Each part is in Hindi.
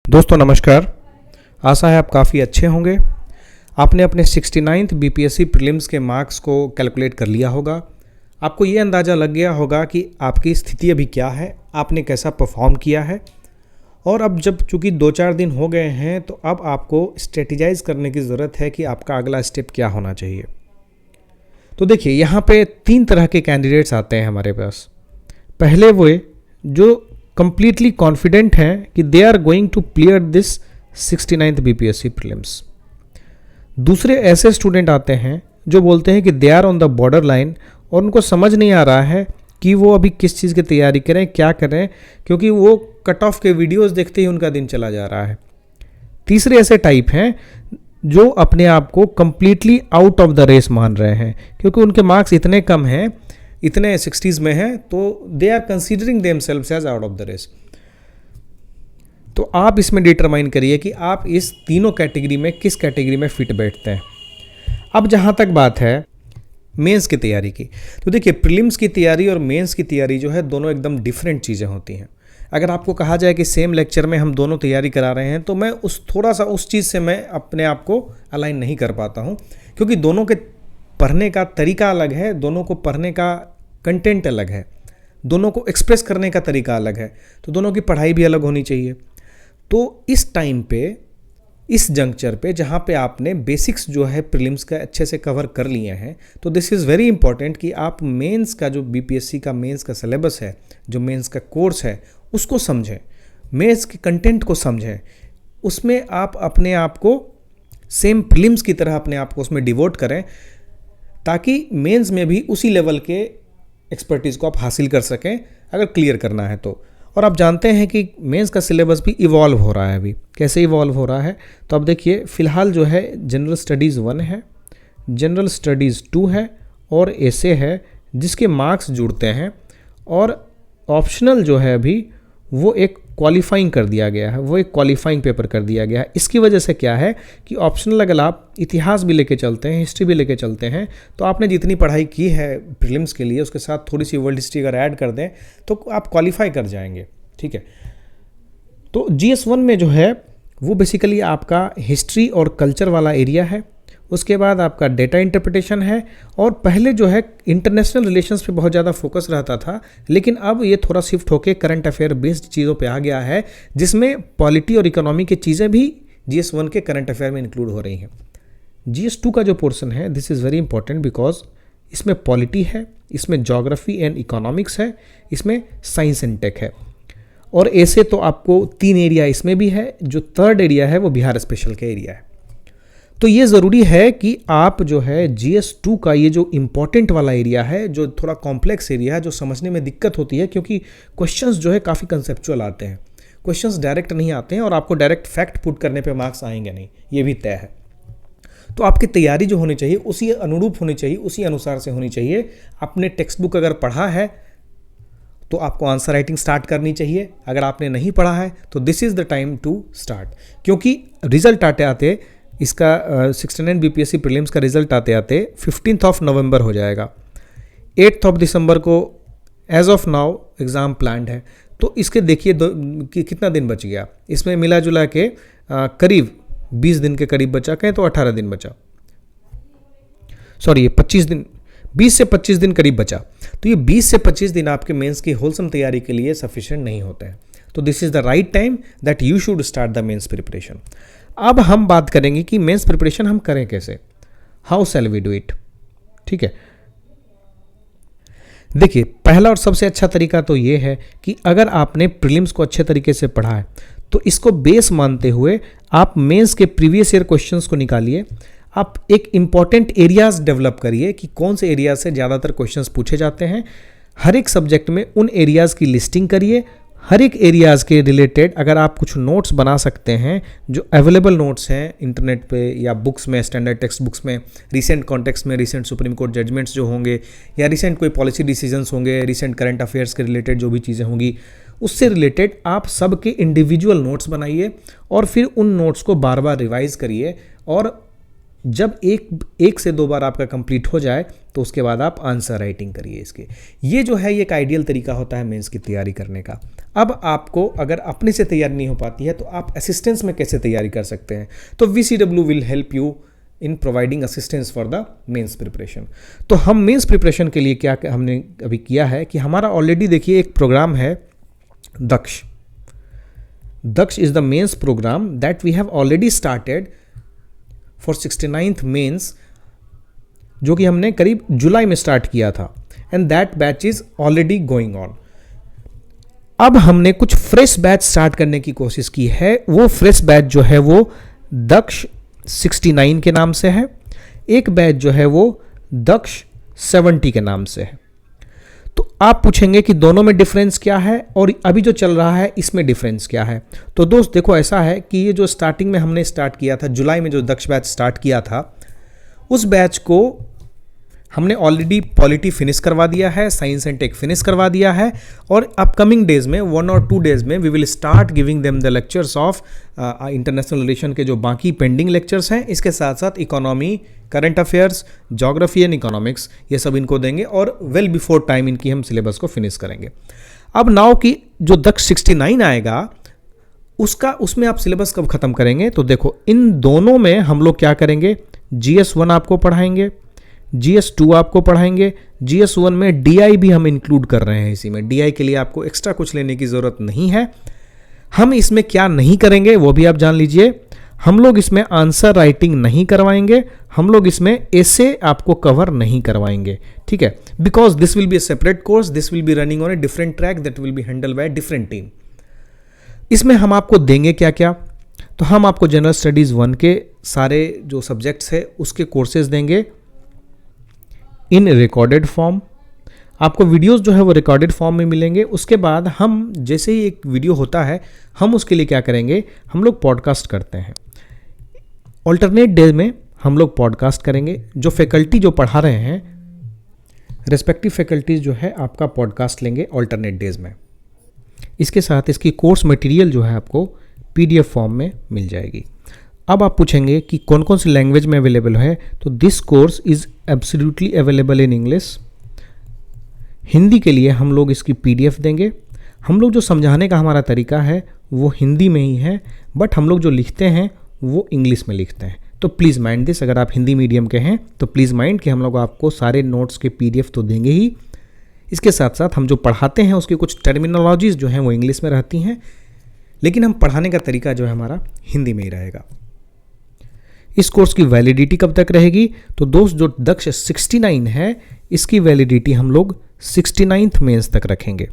दोस्तों नमस्कार। आशा है आप काफ़ी अच्छे होंगे। आपने अपने 69th बीपीएससी प्रीलिम्स के मार्क्स को कैलकुलेट कर लिया होगा। आपको ये अंदाज़ा लग गया होगा कि आपकी स्थिति अभी क्या है, आपने कैसा परफॉर्म किया है। और अब जब चूँकि 2-4 दिन हो गए हैं तो अब आपको स्ट्रेटेजाइज करने की ज़रूरत है कि आपका अगला स्टेप क्या होना चाहिए। तो देखिए, यहाँ पे 3 तरह के कैंडिडेट्स आते हैं हमारे पास। पहले वो जो कंप्लीटली कॉन्फिडेंट हैं कि they are going to clear this 69th BPSC prelims. दूसरे ऐसे स्टूडेंट आते हैं जो बोलते हैं कि they are on the border line और उनको समझ नहीं आ रहा है कि वो अभी किस चीज़ की तैयारी करें, क्या करें, क्योंकि वो कट ऑफ के वीडियोस देखते ही उनका दिन चला जा रहा है। तीसरे ऐसे टाइप हैं जो अपने आप को completely out of the race मान रहे हैं, क्योंकि उनके मार्क्स इतने कम हैं, इतने 60s में हैं, तो they are considering themselves as out of the race. तो आप इसमें डिटरमाइन करिए कि आप इस तीनों कैटेगरी में किस कैटेगरी में फिट बैठते हैं। अब जहाँ तक बात है मेंस की तैयारी की, तो देखिए, प्रीलिम्स की तैयारी और मेंस की तैयारी जो है दोनों एकदम डिफरेंट चीज़ें होती हैं। अगर आपको कहा जाए कि सेम लेक्चर में हम दोनों तैयारी करा रहे हैं तो मैं थोड़ा सा उस चीज़ से मैं अपने आप को अलाइन नहीं कर पाता हूँ, क्योंकि दोनों के पढ़ने का तरीका अलग है, दोनों को पढ़ने का कंटेंट अलग है, दोनों को एक्सप्रेस करने का तरीका अलग है, तो दोनों की पढ़ाई भी अलग होनी चाहिए। तो इस टाइम पे, इस जंक्चर पे जहाँ पे आपने बेसिक्स जो है प्रीलिम्स का अच्छे से कवर कर लिए हैं, तो दिस इज़ वेरी इंपॉर्टेंट कि आप मेंस का जो बीपीएससी का मेंस का सिलेबस है, जो मेंस का कोर्स है, उसको समझें, मेंस के कंटेंट को समझें, उसमें आप अपने आप को सेम प्रीलिम्स की तरह अपने आप को उसमें डिवोट करें, ताकि मेंस में भी उसी लेवल के एक्सपर्टीज़ को आप हासिल कर सकें अगर क्लियर करना है तो। और आप जानते हैं कि मेंस का सिलेबस भी इवॉल्व हो रहा है। अभी कैसे इवॉल्व हो रहा है, तो अब देखिए, फ़िलहाल जो है जनरल स्टडीज़ 1 है, जनरल स्टडीज़ 2 है और एसे है, जिसके मार्क्स जुड़ते हैं, और ऑप्शनल जो है अभी वो एक क्वालिफाइंग कर दिया गया है, वो एक क्वालिफाइंग पेपर कर दिया गया है। इसकी वजह से क्या है कि ऑप्शनल अगर आप इतिहास भी लेके चलते हैं, हिस्ट्री भी लेके चलते हैं, तो आपने जितनी पढ़ाई की है प्रीलिम्स के लिए उसके साथ थोड़ी सी वर्ल्ड हिस्ट्री अगर ऐड कर दें तो आप क्वालिफाई कर जाएंगे। ठीक है, तो GS1 में जो है वो बेसिकली आपका हिस्ट्री और कल्चर वाला एरिया है। उसके बाद आपका डेटा इंटरप्रिटेशन है, और पहले जो है इंटरनेशनल रिलेशंस पे बहुत ज़्यादा फोकस रहता था, लेकिन अब ये थोड़ा शिफ्ट होके करंट अफेयर बेस्ड चीज़ों पे आ गया है, जिसमें पॉलिटी और इकोनॉमी की चीज़ें भी GS1 के करंट अफेयर में इंक्लूड हो रही हैं। GS2 का जो पोर्शन है, this is very important because इसमें पॉलिटी है, इसमें जोग्राफी एंड इकोनॉमिक्स है, इसमें साइंस एंड टेक है, और ऐसे तो आपको 3 एरिया इसमें भी है। जो 3rd एरिया है वो बिहार स्पेशल का एरिया है। तो ये ज़रूरी है कि आप जो है GS2 का ये जो इम्पॉर्टेंट वाला एरिया है, जो थोड़ा कॉम्प्लेक्स एरिया है, जो समझने में दिक्कत होती है, क्योंकि क्वेश्चंस जो है काफ़ी कंसेप्चुअल आते हैं, क्वेश्चंस डायरेक्ट नहीं आते हैं, और आपको डायरेक्ट फैक्ट पुट करने पे मार्क्स आएंगे नहीं, ये भी तय है। तो आपकी तैयारी जो होनी चाहिए उसी अनुरूप होनी चाहिए, उसी अनुसार से होनी चाहिए। आपने टेक्स्ट बुक अगर पढ़ा है तो आपको आंसर राइटिंग स्टार्ट करनी चाहिए। अगर आपने नहीं पढ़ा है तो this is the time to start, क्योंकि रिजल्ट आते आते इसका 69 बीपीएससी प्रीलिम्स का रिजल्ट आते आते 15th ऑफ नवंबर हो जाएगा। 8th ऑफ दिसंबर को as of now exam planned है। तो इसके देखिए कि कितना दिन बच गया, इसमें मिला जुला के करीब 20 दिन के करीब बचा, कहें तो 18 दिन बचा, सॉरी 25 दिन, 20 से 25 दिन करीब बचा। तो ये 20 से 25 दिन आपके मेंस की होलसम तैयारी के लिए सफिशिएंट नहीं होते हैं। तो this is the right time that you should start the mains preparation. अब हम बात करेंगे कि मेंस प्रिपरेशन हम करें कैसे, how shall we do it. ठीक है, देखिए, पहला और सबसे अच्छा तरीका तो ये है कि अगर आपने प्रीलिम्स को अच्छे तरीके से पढ़ा है तो इसको बेस मानते हुए आप मेंस के प्रीवियस ईयर क्वेश्चंस को निकालिए। आप एक इम्पॉर्टेंट एरियाज डेवलप करिए कि कौन से एरियाज से ज़्यादातर क्वेश्चंस पूछे जाते हैं। हर एक सब्जेक्ट में उन एरियाज़ की लिस्टिंग करिए। हर एक एरियाज़ के रिलेटेड अगर आप कुछ नोट्स बना सकते हैं, जो अवेलेबल नोट्स हैं इंटरनेट पे या बुक्स में, स्टैंडर्ड टेक्स्ट बुक्स में, रिसेंट कॉन्टेक्स्ट में रिसेंट सुप्रीम कोर्ट जजमेंट्स जो होंगे, या रिसेंट कोई पॉलिसी डिसीजंस होंगे, रिसेंट करंट अफेयर्स के रिलेटेड जो भी चीज़ें होंगी, उससे रिलेटेड आप सबके इंडिविजुअल नोट्स बनाइए और फिर उन नोट्स को बार बार रिवाइज करिए और जब एक से 2 बार आपका कंप्लीट हो जाए तो उसके बाद आप आंसर राइटिंग करिए इसके। ये जो है ये एक आइडियल तरीका होता है मेंस की तैयारी करने का। अब आपको अगर अपने से तैयारी नहीं हो पाती है तो आप असिस्टेंस में कैसे तैयारी कर सकते हैं? तो VCW will help you in providing assistance for the mains preparation. तो हम मेंस प्रिपरेशन के लिए क्या हमने अभी किया है कि हमारा ऑलरेडी देखिए एक प्रोग्राम है Daksh. Daksh is the mains programme that we have already started for 69th mains, जो कि हमने करीब जुलाई में स्टार्ट किया था, and that batch is already going on. अब हमने कुछ फ्रेश बैच स्टार्ट करने की कोशिश की है। वो फ्रेश बैच जो है वो दक्ष 69 के नाम से है, एक बैच जो है वो दक्ष 70 के नाम से है। तो आप पूछेंगे कि दोनों में डिफरेंस क्या है और अभी जो चल रहा है इसमें डिफरेंस क्या है? तो दोस्त देखो, ऐसा है कि ये जो स्टार्टिंग में हमने स्टार्ट किया था, जुलाई में जो दक्ष बैच स्टार्ट किया था, उस बैच को हमने ऑलरेडी पॉलिटी फिनिश करवा दिया है, साइंस एंड टेक फिनिश करवा दिया है, और अपकमिंग डेज में 1 और 2 डेज में we will start giving them the lectures of international relation के जो बाकी पेंडिंग लेक्चर्स हैं। इसके साथ साथ economy, current affairs, geography and economics, ये सब इनको देंगे और वेल बिफोर टाइम इनकी हम सिलेबस को फिनिश करेंगे। अब नाउ की जो दक्ष 69 आएगा उसमें आप सिलेबस कब खत्म करेंगे? तो देखो, इन दोनों में हम लोग क्या करेंगे, GS1 आपको पढ़ाएंगे, GS2 आपको पढ़ाएंगे। GS1 में DI भी हम इंक्लूड कर रहे हैं इसी में। DI के लिए आपको एक्स्ट्रा कुछ लेने की ज़रूरत नहीं है। हम इसमें क्या नहीं करेंगे वो भी आप जान लीजिए। हम लोग इसमें आंसर राइटिंग नहीं करवाएंगे, हम लोग इसमें एसे आपको कवर नहीं करवाएंगे, ठीक है? Because this will be a separate course, this will be running on a different track that will B handle by different team. इसमें हम आपको देंगे क्या क्या? तो हम आपको जनरल स्टडीज़ 1 के सारे जो सब्जेक्ट्स है उसके कोर्सेज देंगे इन रिकॉर्डेड फॉर्म। आपको वीडियोस जो है वो रिकॉर्डेड फॉर्म में मिलेंगे। उसके बाद हम जैसे ही एक वीडियो होता है, हम उसके लिए क्या करेंगे, हम लोग पॉडकास्ट करते हैं। ऑल्टरनेट डे में हम लोग पॉडकास्ट करेंगे। जो फैकल्टी जो पढ़ा रहे हैं, रेस्पेक्टिव फैकल्टीज जो है आपका पॉडकास्ट लेंगे ऑल्टरनेट डेज में। इसके साथ इसकी कोर्स मटेरियल जो है आपको PDF फॉर्म में मिल जाएगी। अब आप पूछेंगे कि कौन कौन सी लैंग्वेज में अवेलेबल है? तो this course is absolutely available in English. Hindi के लिए हम लोग इसकी PDF देंगे। हम लोग जो समझाने का हमारा तरीका है वो हिंदी में ही है, बट हम लोग जो लिखते हैं वो इंग्लिश में लिखते हैं। तो प्लीज़ माइंड दिस, अगर आप हिंदी मीडियम के हैं तो प्लीज़ माइंड कि हम लोग आपको सारे नोट्स के PDF तो देंगे ही। इसके साथ साथ हम जो पढ़ाते हैं उसकी कुछ टर्मिनोलॉजीज़ जो हैं वो इंग्लिश में रहती हैं, लेकिन हम पढ़ाने का तरीका जो है हमारा हिंदी में ही रहेगा। इस कोर्स की वैलिडिटी कब तक रहेगी? तो दोस्त, जो दक्ष 69 है इसकी वैलिडिटी हम लोग 69th मेंस तक रखेंगे।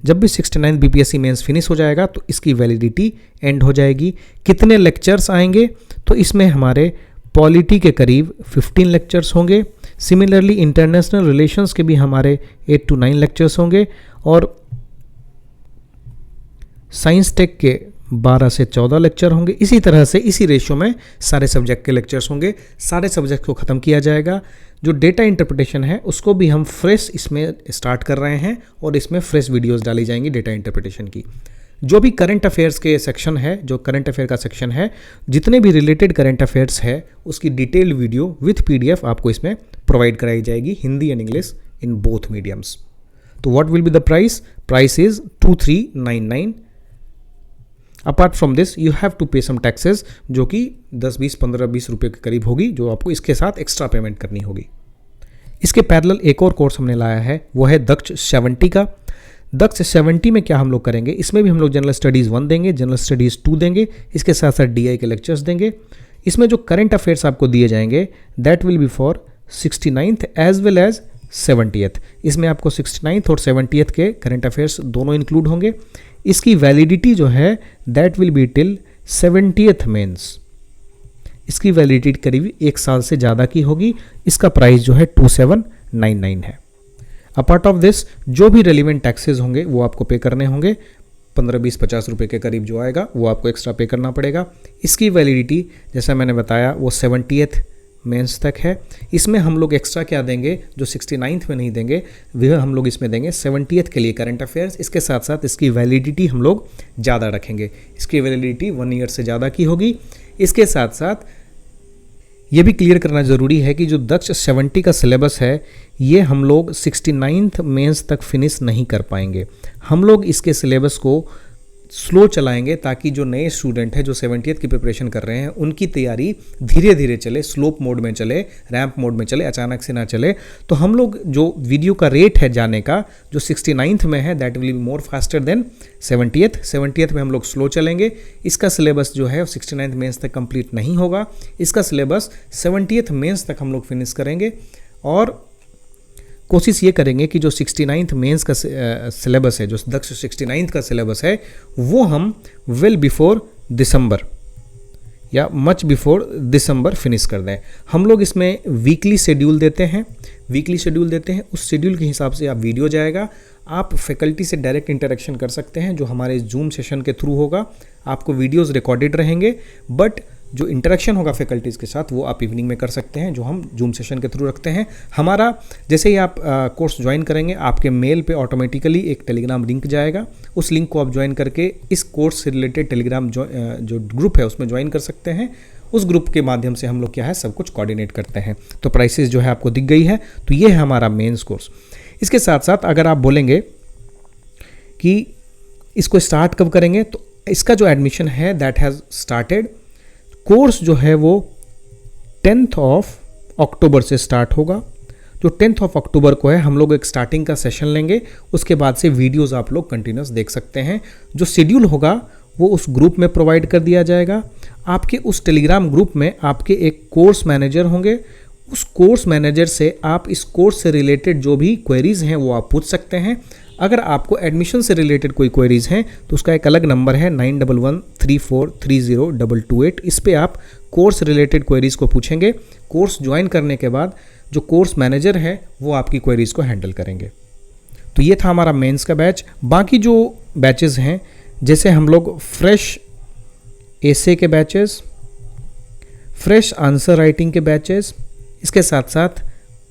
जब भी 69th BPSC मेंस फिनिश हो जाएगा तो इसकी वैलिडिटी एंड हो जाएगी। कितने लेक्चर्स आएंगे? तो इसमें हमारे पॉलिटी के करीब 15 लेक्चर्स होंगे। सिमिलरली इंटरनेशनल रिलेशंस के भी हमारे 8 to 9 लेक्चर्स होंगे, और साइंस टेक के 12 से 14 लेक्चर होंगे। इसी तरह से इसी रेशियो में सारे सब्जेक्ट के लेक्चर्स होंगे। सारे सब्जेक्ट को ख़त्म किया जाएगा। जो डेटा इंटरप्रिटेशन है उसको भी हम फ्रेश इसमें स्टार्ट कर रहे हैं, और इसमें फ्रेश वीडियोस डाली जाएंगी डेटा इंटरप्रिटेशन की। जो भी करंट अफेयर्स के सेक्शन है, जो करंट अफेयर का सेक्शन है, जितने भी रिलेटेड करंट अफेयर्स है उसकी डिटेल्ड वीडियो विथ PDF आपको इसमें प्रोवाइड कराई जाएगी, Hindi and English in both mediums. तो what will be the price? Price is 2399। Apart from this you have to pay some taxes, जो कि 10, 20, 15, 20 रुपये के करीब होगी, जो आपको इसके साथ एक्स्ट्रा पेमेंट करनी होगी। इसके पैरेलल एक और कोर्स हमने लाया है, वो है दक्ष 70 का। दक्ष 70 में क्या हम लोग करेंगे? इसमें भी हम लोग जनरल स्टडीज़ 1 देंगे, जनरल स्टडीज़ 2 देंगे, इसके साथ साथ DI के लेक्चर्स देंगे। इसमें जो करंट अफेयर्स आपको दिए जाएंगे that will be for 69th as well as 70th। इसमें आपको 69th और 70th के करंट अफेयर्स दोनों इंक्लूड होंगे। इसकी वैलिडिटी जो है that will be till 70th mains. इसकी वैलिडिटी करीब 1 साल से ज़्यादा की होगी। इसका प्राइस जो है 2799 है। अपार्ट ऑफ दिस जो भी रेलिवेंट टैक्सेस होंगे वो आपको पे करने होंगे। 15, 20, 50 रुपये के करीब जो आएगा वो आपको एक्स्ट्रा पे करना पड़ेगा। इसकी वैलिडिटी जैसा मैंने बताया वो 70th मेंस तक है। इसमें हम लोग एक्स्ट्रा क्या देंगे जो 69th में नहीं देंगे, वह हम लोग इसमें देंगे 70th के लिए करंट अफेयर्स। इसके साथ साथ इसकी वैलिडिटी हम लोग ज़्यादा रखेंगे। इसकी वैलिडिटी 1 ईयर से ज़्यादा की होगी। इसके साथ साथ ये भी क्लियर करना ज़रूरी है कि जो दक्ष 70 का सिलेबस है ये हम लोग 69th मेंस तक फिनिश नहीं कर पाएंगे। हम लोग इसके सिलेबस को स्लो चलाएंगे ताकि जो नए स्टूडेंट हैं जो 70th की प्रिपरेशन कर रहे हैं उनकी तैयारी धीरे धीरे चले, स्लोप मोड में चले, रैंप मोड में चले, अचानक से ना चले। तो हम लोग जो वीडियो का रेट है जाने का जो 69th में है that will be more faster than 70th में हम लोग स्लो चलेंगे। इसका सिलेबस जो है 69th मेंस तक कंप्लीट नहीं होगा, इसका सिलेबस 70th मेंस तक हम लोग फिनिश करेंगे और कोशिश ये करेंगे कि जो 69th मेंस का सिलेबस है, जो दक्ष 69th का सिलेबस है वो हम वेल बिफोर दिसंबर या मच बिफोर दिसंबर फिनिश कर दें। हम लोग इसमें वीकली शेड्यूल देते हैं, उस शेड्यूल के हिसाब से आप वीडियो जाएगा। आप फैकल्टी से डायरेक्ट इंटरेक्शन कर सकते हैं जो हमारे जूम सेशन के थ्रू होगा। आपको वीडियोस रिकॉर्डेड रहेंगे बट जो इंटरेक्शन होगा फैकल्टीज़ के साथ वो आप इवनिंग में कर सकते हैं जो हम जूम सेशन के थ्रू रखते हैं। हमारा जैसे ही आप कोर्स ज्वाइन करेंगे आपके मेल पे ऑटोमेटिकली एक टेलीग्राम लिंक जाएगा, उस लिंक को आप ज्वाइन करके इस कोर्स से रिलेटेड टेलीग्राम जो ग्रुप है उसमें ज्वाइन कर सकते हैं। उस ग्रुप के माध्यम से हम लोग क्या है सब कुछ कोऑर्डिनेट करते हैं। तो प्राइसेस जो है आपको दिख गई है। तो ये है हमारा मेंस कोर्स। इसके साथ साथ अगर आप बोलेंगे कि इसको स्टार्ट कब करेंगे तो इसका जो एडमिशन है दैट हैज़ स्टार्टेड। कोर्स जो है वो 10th ऑफ अक्टूबर से स्टार्ट होगा। जो 10th ऑफ अक्टूबर को है हम लोग एक स्टार्टिंग का सेशन लेंगे, उसके बाद से वीडियोस आप लोग कंटिन्यूस देख सकते हैं। जो शेड्यूल होगा वो उस ग्रुप में प्रोवाइड कर दिया जाएगा। आपके उस टेलीग्राम ग्रुप में आपके एक कोर्स मैनेजर होंगे, उस कोर्स मैनेजर से आप इस कोर्स से रिलेटेड जो भी क्वेरीज़ हैं वो आप पूछ सकते हैं। अगर आपको एडमिशन से रिलेटेड कोई क्वेरीज़ हैं तो उसका एक अलग नंबर है 9113430228। इस पे आप कोर्स रिलेटेड क्वेरीज़ को पूछेंगे। कोर्स ज्वाइन करने के बाद जो कोर्स मैनेजर है वो आपकी क्वेरीज़ को हैंडल करेंगे। तो ये था हमारा मेंस का बैच। बाकी जो बैचेस हैं जैसे हम लोग फ्रेश एसे के बैचेस, फ्रेश आंसर राइटिंग के बैचेस, इसके साथ साथ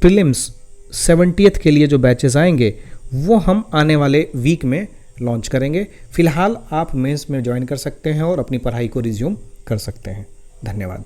प्रीलिम्स 70th के लिए जो बैचेस आएंगे वो हम आने वाले वीक में लॉन्च करेंगे। फिलहाल आप मेंस में ज्वाइन कर सकते हैं और अपनी पढ़ाई को रिज्यूम कर सकते हैं। धन्यवाद।